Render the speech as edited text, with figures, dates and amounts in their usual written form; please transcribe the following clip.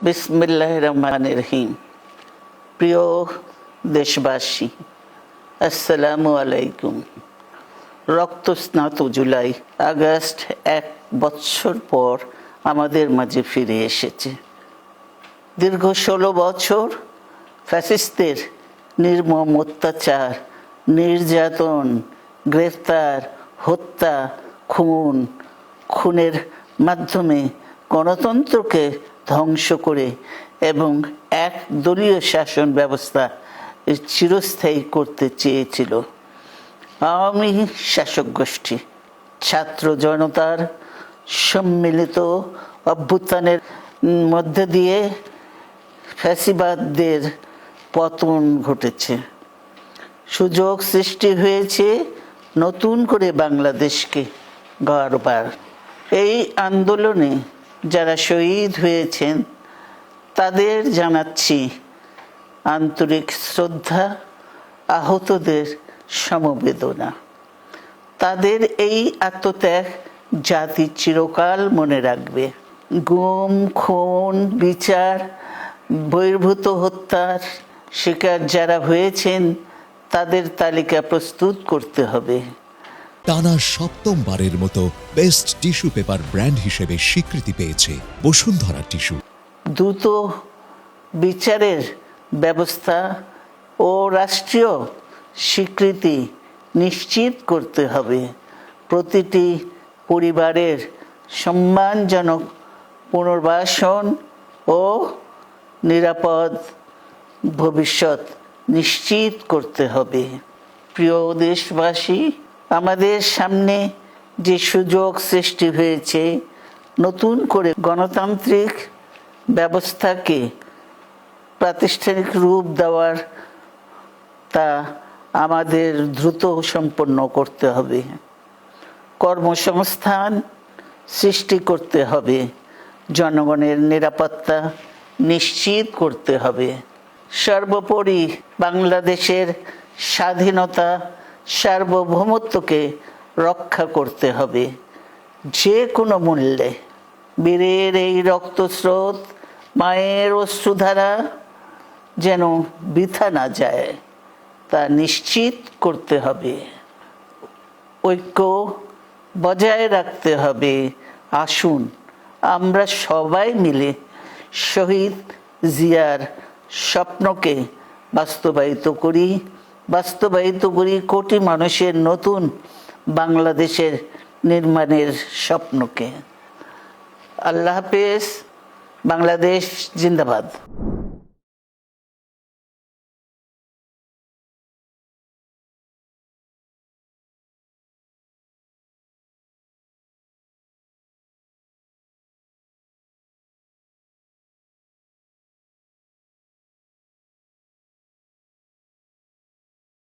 বিসমিল্লাহির রহমানির রহিম। প্রিয় দেশবাসী, আসসালামু আলাইকুম। রক্তস্নাত জুলাই আগস্ট 1 বছর পর আমাদের মাঝে ফিরে এসেছে। দীর্ঘ 16 বছর ফ্যাসিস্টদের নির্মম অত্যাচার, নির্যাতন, গ্রেফতার, হত্যা, খুনের মাধ্যমে গণতন্ত্রকে ধ্বংস করে এবং একদলীয় শাসন ব্যবস্থা চিরস্থায়ী করতে চেয়েছিল আওয়ামী শাসক গোষ্ঠী। ছাত্র জনতার সম্মিলিত অভ্যুত্থানের মধ্যে দিয়ে ফ্যাসিবাদদের পতন ঘটেছে। সুযোগ সৃষ্টি হয়েছে নতুন করে বাংলাদেশকে গড়বার। এই আন্দোলনে যারা শহীদ হয়েছেন তাদের জানাচ্ছি আন্তরিক শ্রদ্ধা, আহতদের সমবেদনা। তাদের এই আত্মত্যাগ জাতি চিরকাল মনে রাখবে। গুম, খুন, বিচার, বহির্ভূত হত্যার শিকার যারা হয়েছেন তাদের তালিকা প্রস্তুত করতে হবে। টানা 7মবারের মতো বেস্ট টিস্যু পেপার ব্র্যান্ড হিসেবে স্বীকৃতি পেয়েছে বসুন্ধরা টিস্যু। দ্রুত বিচারের ব্যবস্থা ও রাষ্ট্রীয় স্বীকৃতি নিশ্চিত করতে হবে। প্রতিটি পরিবারের সম্মানজনক পুনর্বাসন ও নিরাপদ ভবিষ্যৎ নিশ্চিত করতে হবে। প্রিয় দেশবাসী, আমাদের সামনে যে সুযোগ সৃষ্টি হয়েছে নতুন করে গণতান্ত্রিক ব্যবস্থাকে প্রাতিষ্ঠানিক রূপ দেওয়ার, তা আমাদের দ্রুত সম্পন্ন করতে হবে। কর্মসংস্থান সৃষ্টি করতে হবে, জনগণের নিরাপত্তা নিশ্চিত করতে হবে। সর্বোপরি বাংলাদেশের স্বাধীনতা, সার্বভৌমত্বকে রক্ষা করতে হবে যে কোনো মূল্যে। বীরের এই রক্তস্রোত, মায়ের অশ্রুধারা যেন বৃথা না যায় তা নিশ্চিত করতে হবে। ঐক্য বজায় রাখতে হবে। আসুন আমরা সবাই মিলে শহীদ জিয়ার স্বপ্নকে বাস্তবায়িত করি কোটি মানুষের নতুন বাংলাদেশের নির্মাণের স্বপ্নকে। আল্লাহ হাফেজ। বাংলাদেশ জিন্দাবাদ।